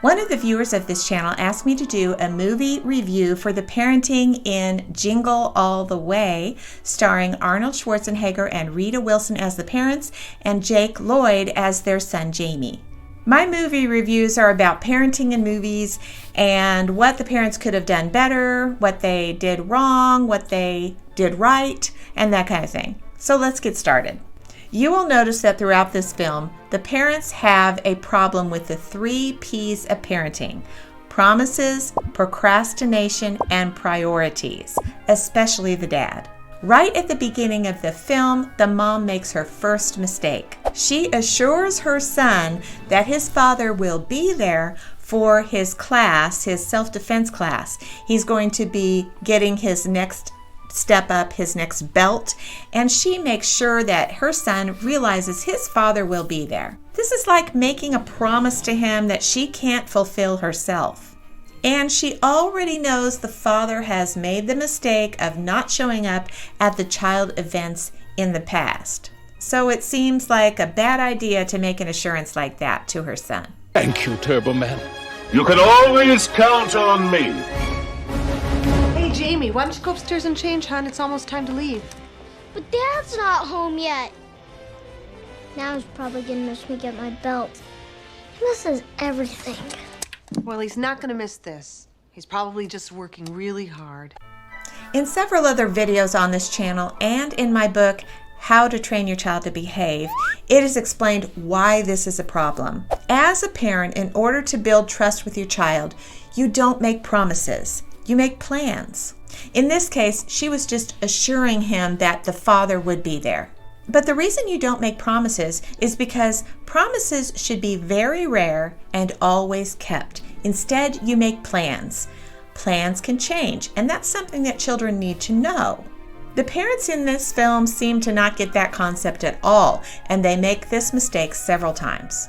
One of the viewers of this channel asked me to do a movie review for the parenting in Jingle All the Way, starring Arnold Schwarzenegger and Rita Wilson as the parents and Jake Lloyd as their son Jamie. My movie reviews are about parenting in movies and what the parents could have done better, what they did wrong, what they did right, and that kind of thing. So let's get started. You will notice that throughout this film, the parents have a problem with the 3 P's of parenting: promises, procrastination, and priorities, especially the dad. Right at the beginning of the film, the mom makes her first mistake. She assures her son that his father will be there for his class, his self-defense class. He's going to be getting his next step up, his next belt, and she makes sure that her son realizes his father will be there. This is like making a promise to him that she can't fulfill herself. And she already knows the father has made the mistake of not showing up at the child events in the past. So it seems like a bad idea to make an assurance like that to her son. Thank you, Turbo Man. You can always count on me. Hey, Jamie, why don't you go upstairs and change, hon? It's almost time to leave. But Dad's not home yet. Now he's probably gonna miss me get my belt. He misses everything. Well, he's not gonna miss this. He's probably just working really hard. In several other videos on this channel and in my book, How to Train Your Child to Behave, it is explained why this is a problem. As a parent, in order to build trust with your child, you don't make promises. You make plans. In this case, she was just assuring him that the father would be there. But the reason you don't make promises is because promises should be very rare and always kept. Instead, you make plans. Plans can change, and that's something that children need to know. The parents in this film seem to not get that concept at all, and they make this mistake several times.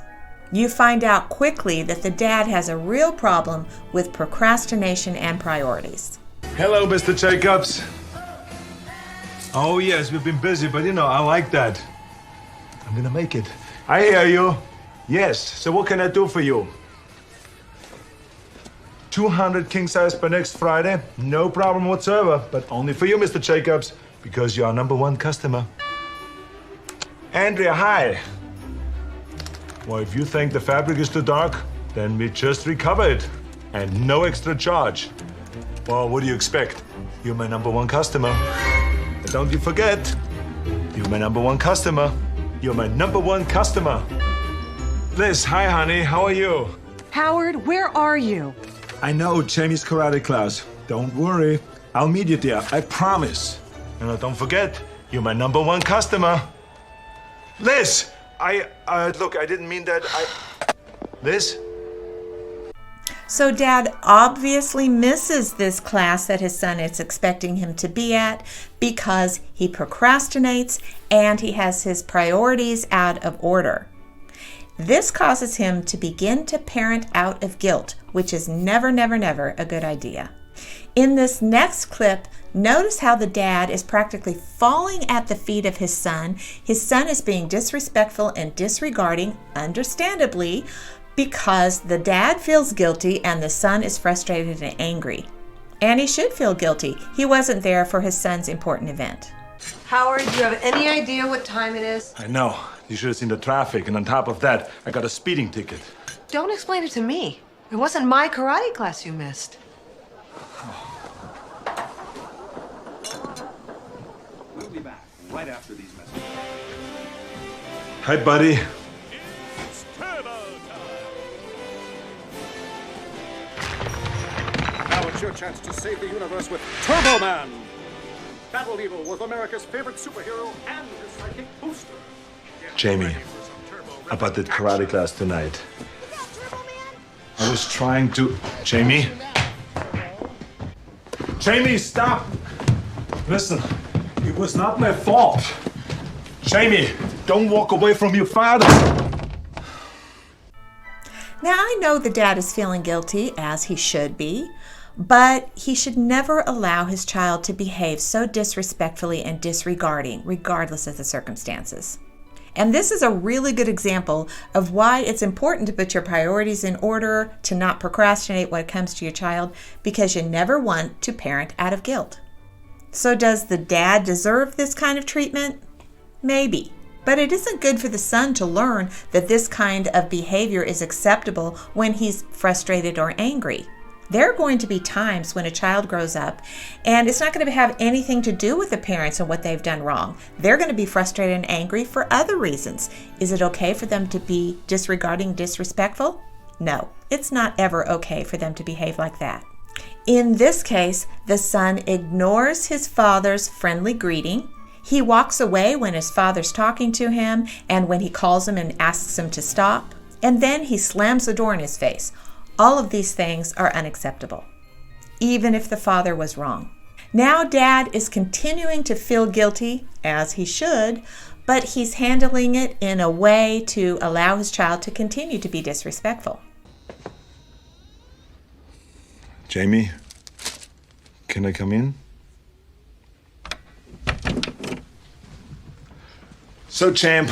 You find out quickly that the dad has a real problem with procrastination and priorities. Hello, Mr. Jacobs. Oh, yes, we've been busy, but I like that. I'm gonna make it. I hear you. Yes, so what can I do for you? 200 king size by next Friday. No problem whatsoever, but only for you, Mr. Jacobs, because you're our #1 customer. Andrea, hi. Well, if you think the fabric is too dark, then we just recover it. And no extra charge. Well, what do you expect? You're my #1 customer. And don't you forget, you're my #1 customer. You're my #1 customer. Liz, hi, honey. How are you? Howard, where are you? I know, Jamie's karate class. Don't worry. I'll meet you there. I promise. And don't forget, you're my #1 customer. Liz! Look, I didn't mean that. Liz? So dad obviously misses this class that his son is expecting him to be at because he procrastinates and he has his priorities out of order. This causes him to begin to parent out of guilt, which is never, never, never a good idea. In this next clip, notice how the dad is practically falling at the feet of his son. His son is being disrespectful and disregarding, understandably, because the dad feels guilty and the son is frustrated and angry. And he should feel guilty. He wasn't there for his son's important event. Howard, do you have any idea what time it is? I know. You should have seen the traffic, and on top of that, I got a speeding ticket. Don't explain it to me. It wasn't my karate class you missed. We'll be back right after these messages. Hi, buddy. It's turbo time. Now it's your chance to save the universe with Turbo Man. Battle evil with America's favorite superhero and his sidekick Booster. Jamie, I bought that karate class tonight. I was trying to... Jamie? Jamie, stop! Listen, it was not my fault. Jamie, don't walk away from your father. Now I know the dad is feeling guilty, as he should be, but he should never allow his child to behave so disrespectfully and disregarding, regardless of the circumstances. And this is a really good example of why it's important to put your priorities in order, to not procrastinate when it comes to your child, because you never want to parent out of guilt. So does the dad deserve this kind of treatment? Maybe. But it isn't good for the son to learn that this kind of behavior is acceptable when he's frustrated or angry. There are going to be times when a child grows up and it's not going to have anything to do with the parents and what they've done wrong. They're going to be frustrated and angry for other reasons. Is it okay for them to be disregarding, disrespectful? No, it's not ever okay for them to behave like that. In this case, the son ignores his father's friendly greeting. He walks away when his father's talking to him and when he calls him and asks him to stop. And then he slams the door in his face. All of these things are unacceptable, even if the father was wrong. Now dad is continuing to feel guilty, as he should, but he's handling it in a way to allow his child to continue to be disrespectful. Jamie, can I come in? So, champ,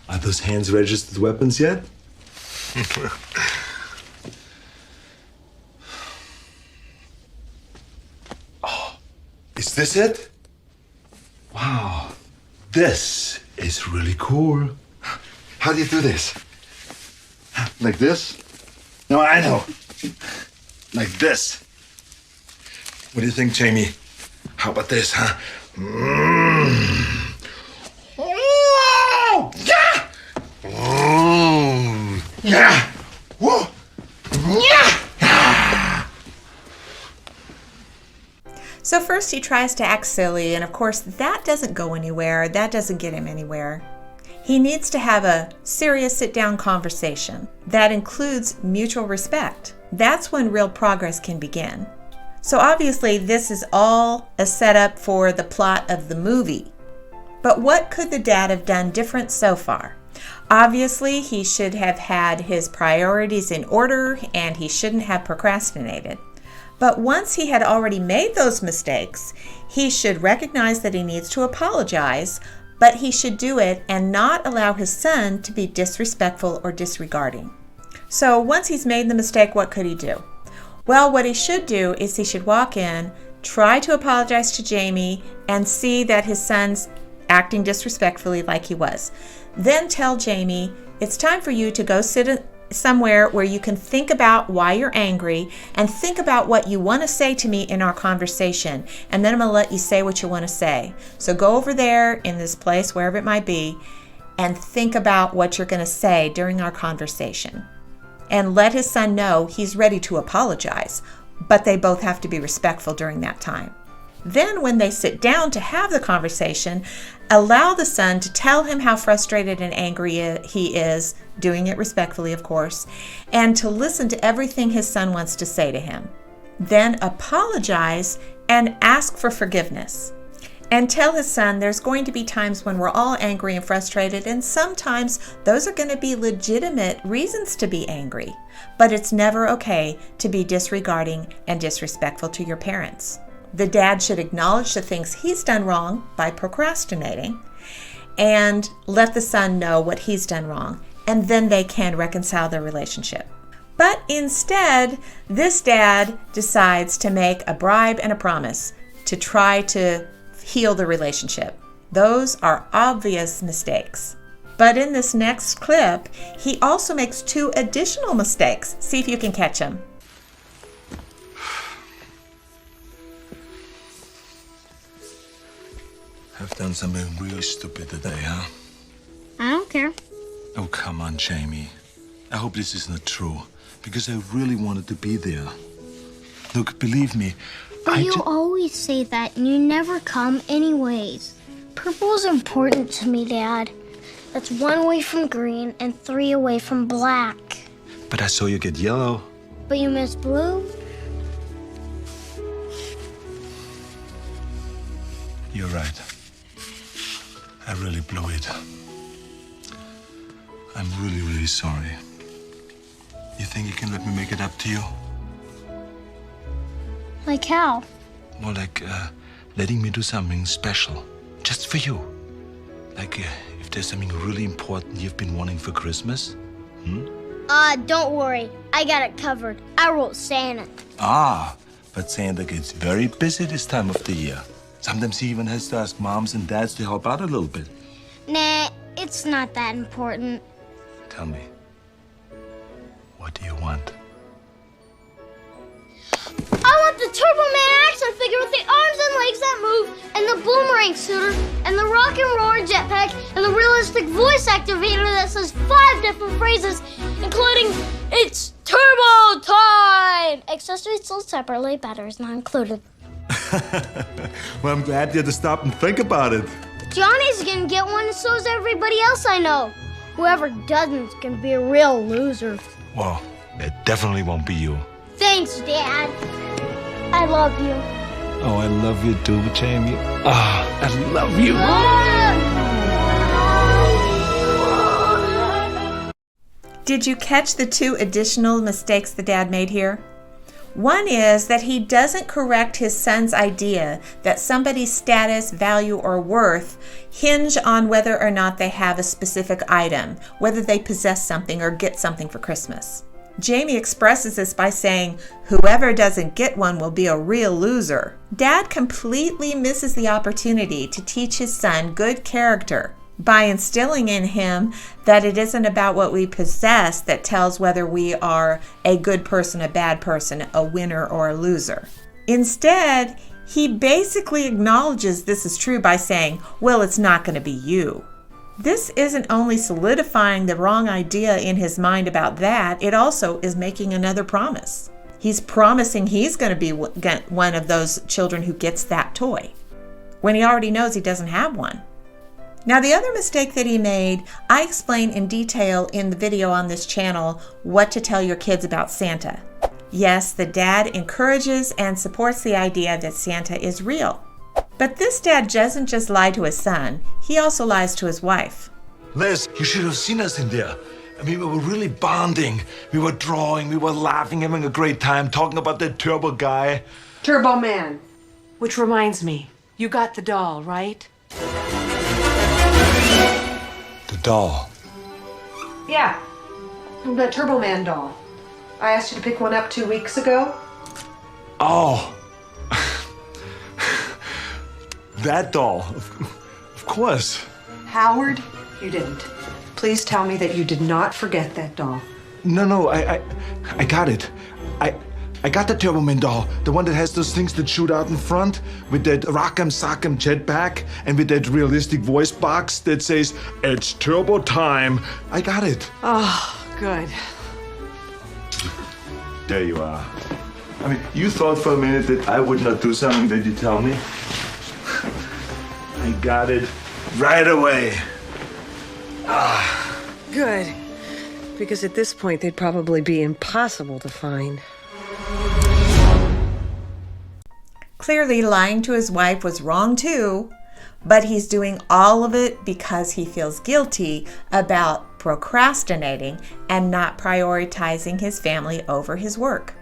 are those hands registered weapons yet? Oh, is this it? Wow, this is really cool. How do you do this? Like this? No, I know. Like this. What do you think, Jamie? How about this, huh? Oh, yeah! Oh, yeah! Whoa! Yeah! So first he tries to act silly, and of course that doesn't go anywhere. That doesn't get him anywhere. He needs to have a serious sit-down conversation that includes mutual respect. That's when real progress can begin. So obviously this is all a setup for the plot of the movie. But what could the dad have done different so far? Obviously, he should have had his priorities in order and he shouldn't have procrastinated. But once he had already made those mistakes, he should recognize that he needs to apologize, but he should do it and not allow his son to be disrespectful or disregarding. So once he's made the mistake, what could he do? Well, what he should do is he should walk in, try to apologize to Jamie, and see that his son's acting disrespectfully like he was. Then tell Jamie, it's time for you to go sit somewhere where you can think about why you're angry and think about what you want to say to me in our conversation. And then I'm going to let you say what you want to say. So go over there in this place, wherever it might be, and think about what you're going to say during our conversation. And let his son know he's ready to apologize, but they both have to be respectful during that time. Then when they sit down to have the conversation, allow the son to tell him how frustrated and angry he is, doing it respectfully, of course, and to listen to everything his son wants to say to him. Then apologize and ask for forgiveness. And tell his son there's going to be times when we're all angry and frustrated, and sometimes those are going to be legitimate reasons to be angry. But it's never okay to be disregarding and disrespectful to your parents. The dad should acknowledge the things he's done wrong by procrastinating and let the son know what he's done wrong, and then they can reconcile their relationship. But instead, this dad decides to make a bribe and a promise to try to heal the relationship. Those are obvious mistakes. But in this next clip, he also makes 2 additional mistakes. See if you can catch them. I've done something really stupid today, huh? I don't care. Oh, come on, Jamie. I hope this is not true, because I really wanted to be there. Look, believe me, But you always say that, and you never come anyways. Purple's important to me, Dad. That's 1 away from green and 3 away from black. But I saw you get yellow. But you missed blue? You're right. I really blew it. I'm really, really sorry. You think you can let me make it up to you? Like how? More like letting me do something special, just for you. Like, if there's something really important you've been wanting for Christmas? Don't worry. I got it covered. I wrote Santa. Ah, but Santa gets very busy this time of the year. Sometimes he even has to ask moms and dads to help out a little bit. Nah, it's not that important. Tell me, what do you want? I want the Turbo Man action figure with the arms and legs that move, and the boomerang suitor, and the rock and roll jetpack, and the realistic voice activator that says 5 different phrases, including "It's Turbo Time!" Accessories sold separately, batteries not included. Well, I'm glad you had to stop and think about it. Johnny's gonna get one, and so is everybody else I know. Whoever doesn't is gonna be a real loser. Well, it definitely won't be you. Thanks, Dad. I love you. Oh, I love you too, Jamie. Ah, I love you. Did you catch the 2 additional mistakes the dad made here? One is that he doesn't correct his son's idea that somebody's status, value, or worth hinge on whether or not they have a specific item, whether they possess something or get something for Christmas. Jamie expresses this by saying, "Whoever doesn't get one will be a real loser." Dad completely misses the opportunity to teach his son good character by instilling in him that it isn't about what we possess that tells whether we are a good person, a bad person, a winner, or a loser. Instead, he basically acknowledges this is true by saying, "Well, it's not going to be you." This isn't only solidifying the wrong idea in his mind about that, it also is making another promise. He's promising he's going to be one of those children who gets that toy, when he already knows he doesn't have one. Now, the other mistake that he made, I explain in detail in the video on this channel, What to Tell Your Kids About Santa. Yes, the dad encourages and supports the idea that Santa is real. But this dad doesn't just lie to his son, he also lies to his wife. Liz, you should have seen us in there. I mean, we were really bonding. We were drawing, we were laughing, having a great time, talking about that turbo guy. Turbo Man. Which reminds me, you got the doll, right? The doll. Yeah. The Turbo Man doll. I asked you to pick one up 2 weeks ago. Oh. That doll. Of course. Howard, you didn't. Please tell me that you did not forget that doll. No, I got it. I got the Turbo Man doll, the one that has those things that shoot out in front, with that rock'em sock'em jetpack, and with that realistic voice box that says, "It's Turbo Time." I got it. Oh, good. There you are. I mean, you thought for a minute that I would not do something that you tell me. I got it right away. Good. Because at this point, they'd probably be impossible to find. Clearly, lying to his wife was wrong too, but he's doing all of it because he feels guilty about procrastinating and not prioritizing his family over his work.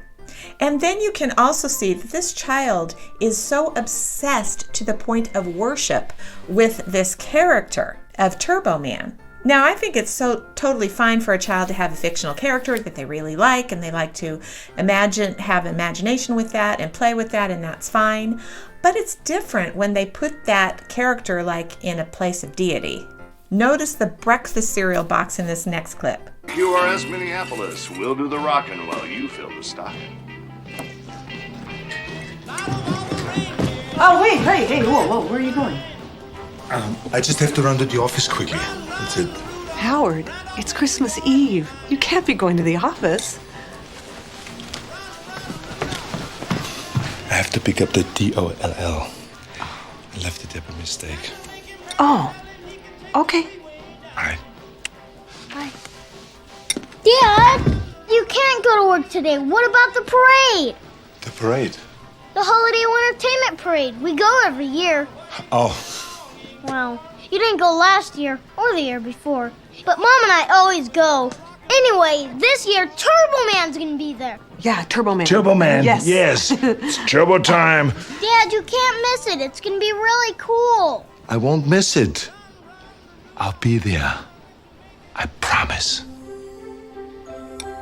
And then you can also see that this child is so obsessed to the point of worship with this character of Turbo Man. Now, I think it's so totally fine for a child to have a fictional character that they really like, and they like to have imagination with that and play with that, and that's fine. But it's different when they put that character like in a place of deity. Notice the breakfast cereal box in this next clip. QRS Minneapolis, we'll do the rockin' while you fill the stocking. Oh, wait, hey, whoa, where are you going? I just have to run to the office quickly. That's it. Howard, it's Christmas Eve. You can't be going to the office. I have to pick up the DOLL. I left it there by mistake. Oh, okay. All right. Bye. Dad, you can't go to work today. What about the parade? The parade? The holiday entertainment parade. We go every year. Oh. Well, you didn't go last year or the year before. But Mom and I always go. Anyway, this year, Turbo Man's gonna be there. Yeah, Turbo Man. Turbo Man. Yes. It's Turbo Time. Dad, you can't miss it. It's gonna be really cool. I won't miss it. I'll be there. I promise.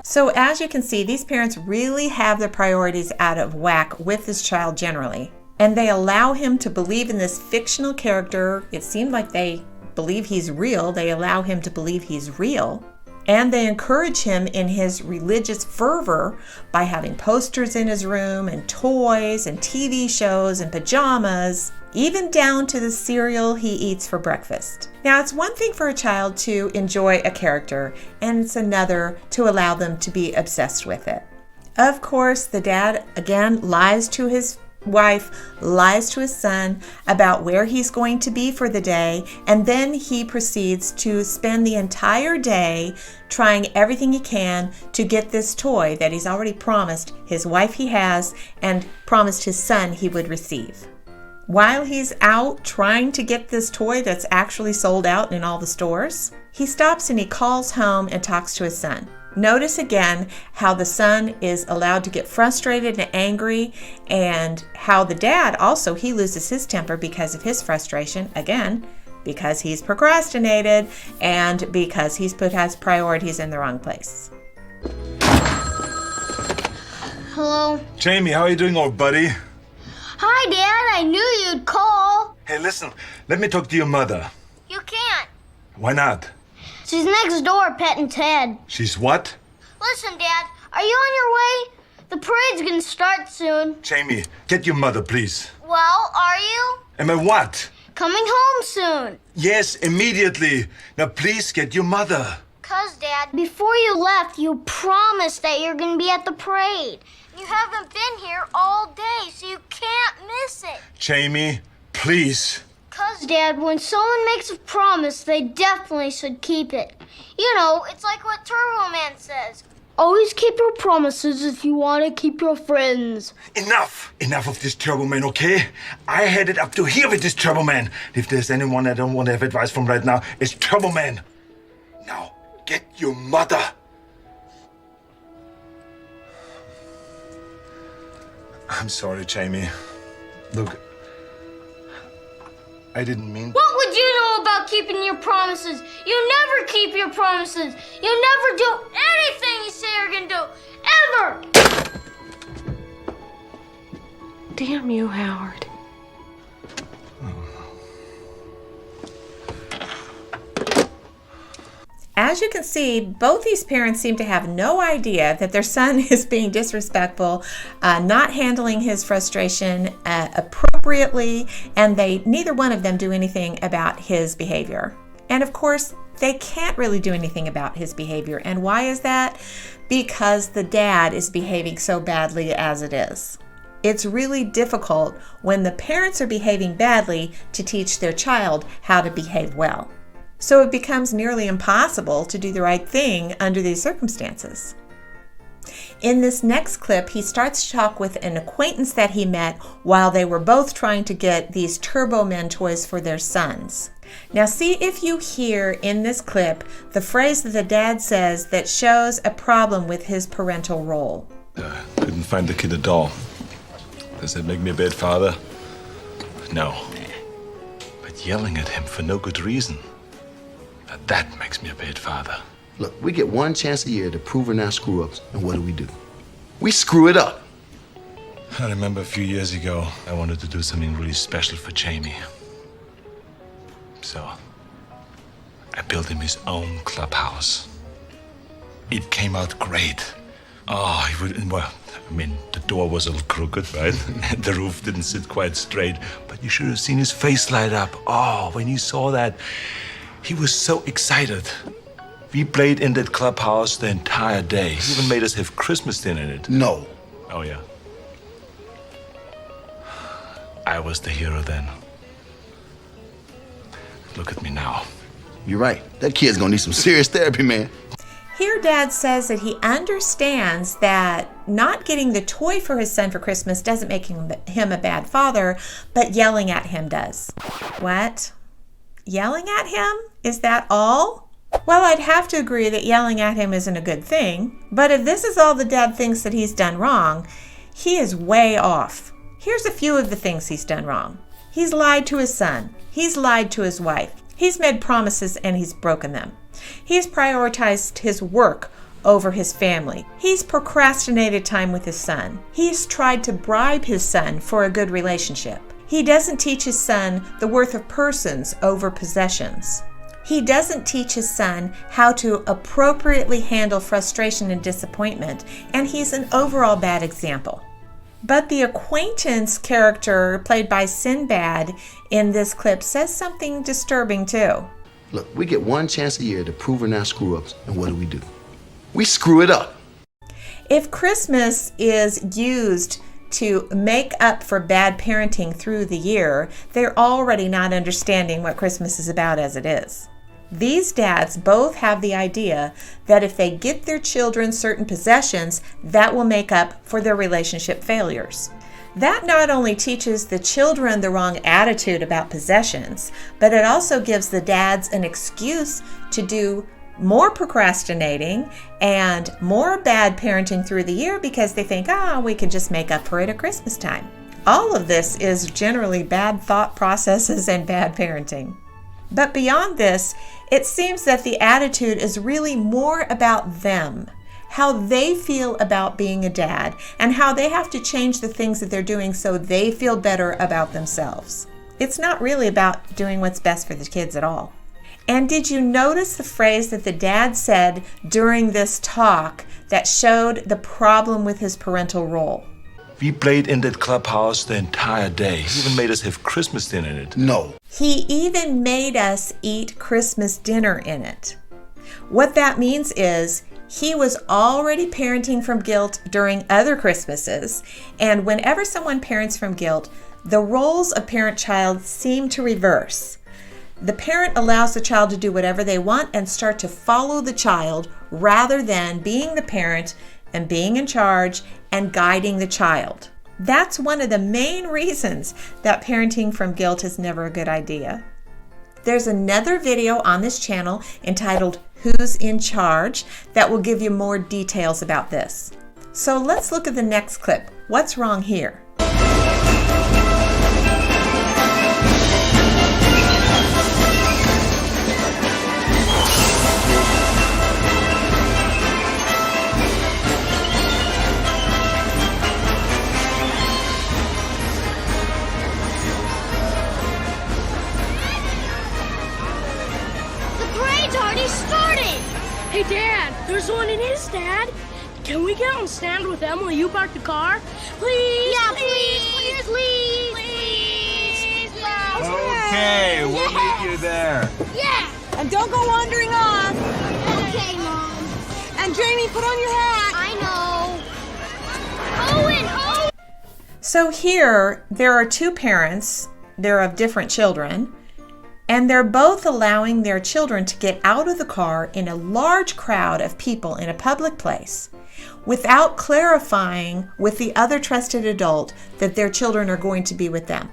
So as you can see, these parents really have their priorities out of whack with this child generally. And they allow him to believe in this fictional character. It seemed like they believe he's real. They allow him to believe he's real. And they encourage him in his religious fervor by having posters in his room and toys and TV shows and pajamas, even down to the cereal he eats for breakfast. Now, it's one thing for a child to enjoy a character, and it's another to allow them to be obsessed with it. Of course, the dad, again, lies to his wife, lies to his son about where he's going to be for the day, and then he proceeds to spend the entire day trying everything he can to get this toy that he's already promised his wife he has and promised his son he would receive. While he's out trying to get this toy that's actually sold out in all the stores, he stops and he calls home and talks to his son. Notice again how the son is allowed to get frustrated and angry, and how the dad also, he loses his temper because of his frustration, again, because he's procrastinated and because he's put his priorities in the wrong place. Hello? Jamie, how are you doing, old buddy? Hi, Dad. I knew you'd call. Hey, listen, let me talk to your mother. You can't. Why not? She's next door petting Ted. She's what? Listen, Dad, are you on your way? The parade's gonna start soon. Jamie, get your mother, please. Well, are you? Am I what? Coming home soon. Yes, immediately. Now, please get your mother. 'Cause, Dad, before you left, you promised that you're gonna be at the parade. You haven't been here all day, so you can't miss it. Jamie, please. 'Cause, Dad, when someone makes a promise, they definitely should keep it. You know, it's like what Turbo Man says. Always keep your promises if you want to keep your friends. Enough! Enough of this Turbo Man, okay? I had it up to here with this Turbo Man. If there's anyone I don't want to have advice from right now, it's Turbo Man. Now, get your mother. I'm sorry, Jamie. Look, I didn't mean... What would you know about keeping your promises? You never keep your promises. You never do anything you say you're gonna do. Ever! Damn you, Howard. As you can see, both these parents seem to have no idea that their son is being disrespectful, not handling his frustration appropriately, and neither one of them do anything about his behavior. And of course, they can't really do anything about his behavior. And why is that? Because the dad is behaving so badly as it is. It's really difficult when the parents are behaving badly to teach their child how to behave well. So it becomes nearly impossible to do the right thing under these circumstances. In this next clip, he starts to talk with an acquaintance that he met while they were both trying to get these Turbo Men toys for their sons. Now see if you hear in this clip the phrase that the dad says that shows a problem with his parental role. Couldn't find the kid at all. Does that make me a bad father? No. But yelling at him for no good reason, now that makes me a bad father. Look, we get one chance a year to prove we're not screw-ups, and what do? We screw it up. I remember a few years ago, I wanted to do something really special for Jamie. So, I built him his own clubhouse. It came out great. Oh, the door was a little crooked, right? And the roof didn't sit quite straight, but you should have seen his face light up. Oh, when he saw that, he was so excited. We played in that clubhouse the entire day. He even made us have Christmas dinner in it. No. Oh, yeah. I was the hero then. Look at me now. You're right. That kid's gonna need some serious therapy, man. Here, Dad says that he understands that not getting the toy for his son for Christmas doesn't make him a bad father, but yelling at him does. What? Yelling at him? Is that all? Well, I'd have to agree that yelling at him isn't a good thing, but if this is all the dad thinks that he's done wrong, he is way off. Here's a few of the things he's done wrong. He's lied to his son. He's lied to his wife. He's made promises and he's broken them. He's prioritized his work over his family. He's procrastinated time with his son. He's tried to bribe his son for a good relationship. He doesn't teach his son the worth of persons over possessions. He doesn't teach his son how to appropriately handle frustration and disappointment, and he's an overall bad example. But the acquaintance character played by Sinbad in this clip says something disturbing too. Look, we get one chance a year to prove we're not screw-ups, and what do? We screw it up. If Christmas is used to make up for bad parenting through the year, they're already not understanding what Christmas is about as it is. These dads both have the idea that if they get their children certain possessions, that will make up for their relationship failures. That not only teaches the children the wrong attitude about possessions, but it also gives the dads an excuse to do more procrastinating and more bad parenting through the year because they think, we can just make up for it at Christmas time. All of this is generally bad thought processes and bad parenting. But beyond this, it seems that the attitude is really more about them, how they feel about being a dad, and how they have to change the things that they're doing so they feel better about themselves. It's not really about doing what's best for the kids at all. And did you notice the phrase that the dad said during this talk that showed the problem with his parental role? We played in that clubhouse the entire day. He even made us have Christmas dinner in it. No. He even made us eat Christmas dinner in it. What that means is he was already parenting from guilt during other Christmases, and whenever someone parents from guilt, the roles of parent-child seem to reverse. The parent allows the child to do whatever they want and start to follow the child rather than being the parent and being in charge and guiding the child. That's one of the main reasons that parenting from guilt is never a good idea. There's another video on this channel entitled Who's in Charge that will give you more details about this. So let's look at the next clip. What's wrong here? Hey, Dad, there's one in his dad. Can we get on stand with them while you park the car? Please? Yeah, please. Okay, we'll meet you there. Yeah. And don't go wandering off. Okay, Mom. And Jamie, put on your hat. I know. Owen! So here, there are two parents. They're of different children. And they're both allowing their children to get out of the car in a large crowd of people in a public place without clarifying with the other trusted adult that their children are going to be with them.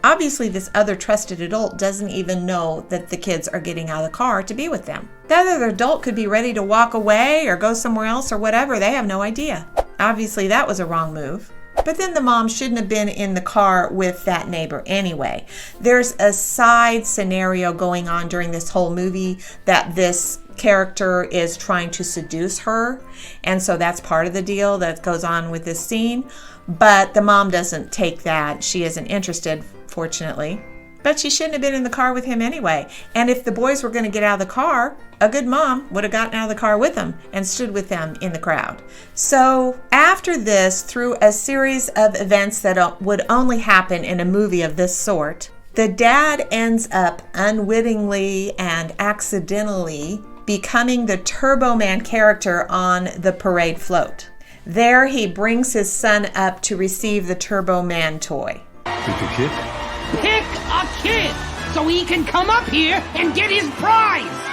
Obviously, this other trusted adult doesn't even know that the kids are getting out of the car to be with them. The other adult could be ready to walk away or go somewhere else or whatever. They have no idea. Obviously, that was a wrong move. But then the mom shouldn't have been in the car with that neighbor anyway. There's a side scenario going on during this whole movie that this character is trying to seduce her. And so that's part of the deal that goes on with this scene. But the mom doesn't take that. She isn't interested, fortunately. But she shouldn't have been in the car with him anyway. And if the boys were going to get out of the car, a good mom would have gotten out of the car with them and stood with them in the crowd. So after this, through a series of events that would only happen in a movie of this sort, the dad ends up unwittingly and accidentally becoming the Turbo Man character on the parade float. There he brings his son up to receive the Turbo Man toy. Pick a kid? Pick a kid so he can come up here and get his prize. He's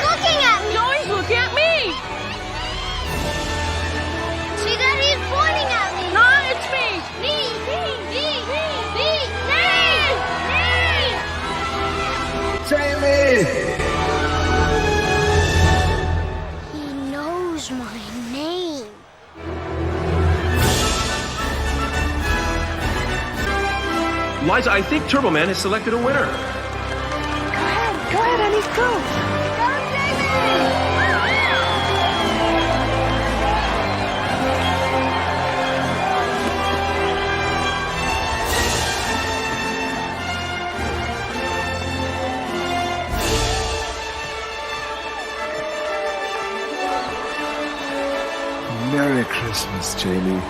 looking at me. No, he's looking at me. See that? He's pointing at me. No, it's me. He knows my name. Liza, I think Turbo Man has selected a winner. Go ahead, honey, go. Merry Christmas, Jamie.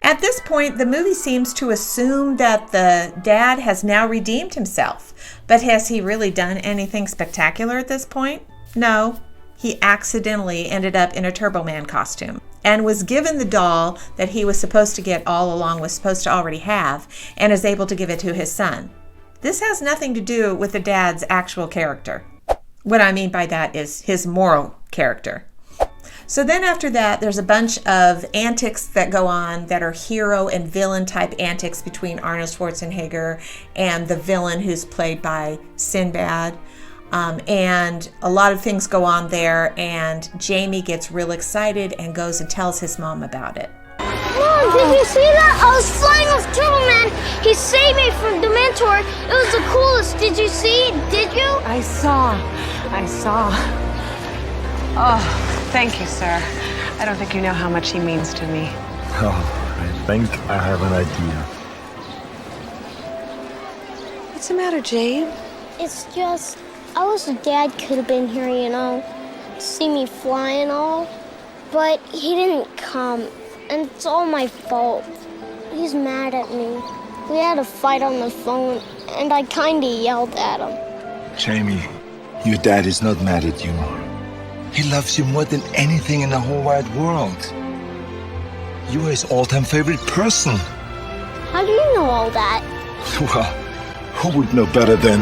At this point, the movie seems to assume that the dad has now redeemed himself. But has he really done anything spectacular at this point? No. He accidentally ended up in a Turbo Man costume and was given the doll that he was supposed to get all along, was supposed to already have, and is able to give it to his son. This has nothing to do with the dad's actual character. What I mean by that is his moral character. So then after that, there's a bunch of antics that go on that are hero and villain type antics between Arnold Schwarzenegger and the villain who's played by Sinbad. And a lot of things go on there, and Jamie gets real excited and goes and tells his mom about it. Mom, did you see that? I was flying with Turbo Man. He saved me from Dementor. It was the coolest. Did you see? Did you? I saw. Oh, thank you, sir. I don't think you know how much he means to me. Oh, I think I have an idea. What's the matter, Jade? It's just, I wish the dad could have been here, you know, to see me fly and all. But he didn't come, and it's all my fault. He's mad at me. We had a fight on the phone, and I kinda yelled at him. Jamie, your dad is not mad at you. He loves you more than anything in the whole wide world. You are his all-time favorite person. How do you know all that? Well, who would know better than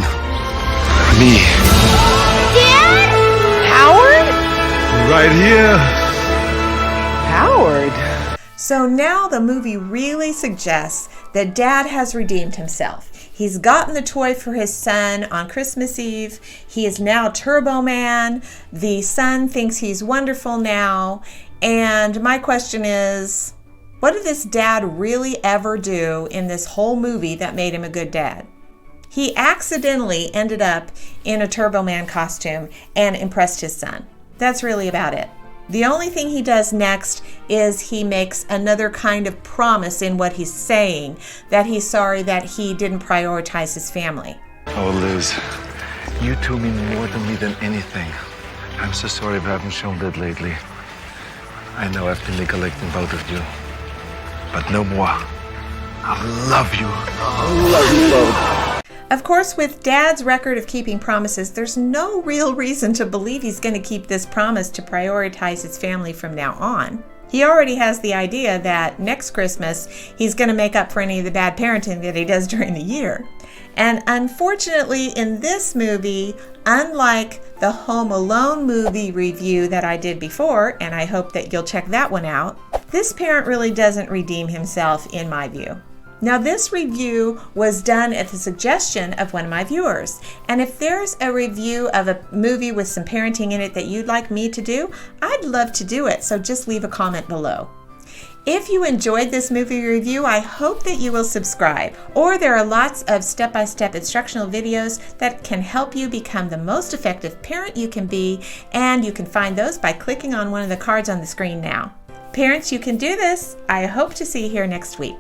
me? Dad? Howard? Right here. Howard? So now the movie really suggests that Dad has redeemed himself. He's gotten the toy for his son on Christmas Eve. He is now Turbo Man. The son thinks he's wonderful now. And my question is, what did this dad really ever do in this whole movie that made him a good dad? He accidentally ended up in a Turbo Man costume and impressed his son. That's really about it. The only thing he does next is he makes another kind of promise in what he's saying, that he's sorry that he didn't prioritize his family. Oh, Liz, you two mean more to me than anything. I'm so sorry if I haven't shown that lately. I know I've been neglecting both of you, but no more. I love you. I love you both. Of course, with Dad's record of keeping promises, there's no real reason to believe he's going to keep this promise to prioritize his family from now on. He already has the idea that next Christmas he's going to make up for any of the bad parenting that he does during the year. And unfortunately, in this movie, unlike the Home Alone movie review that I did before, and I hope that you'll check that one out, this parent really doesn't redeem himself in my view. Now, this review was done at the suggestion of one of my viewers. And if there's a review of a movie with some parenting in it that you'd like me to do, I'd love to do it. So just leave a comment below. If you enjoyed this movie review, I hope that you will subscribe. Or there are lots of step-by-step instructional videos that can help you become the most effective parent you can be. And you can find those by clicking on one of the cards on the screen now. Parents, you can do this. I hope to see you here next week.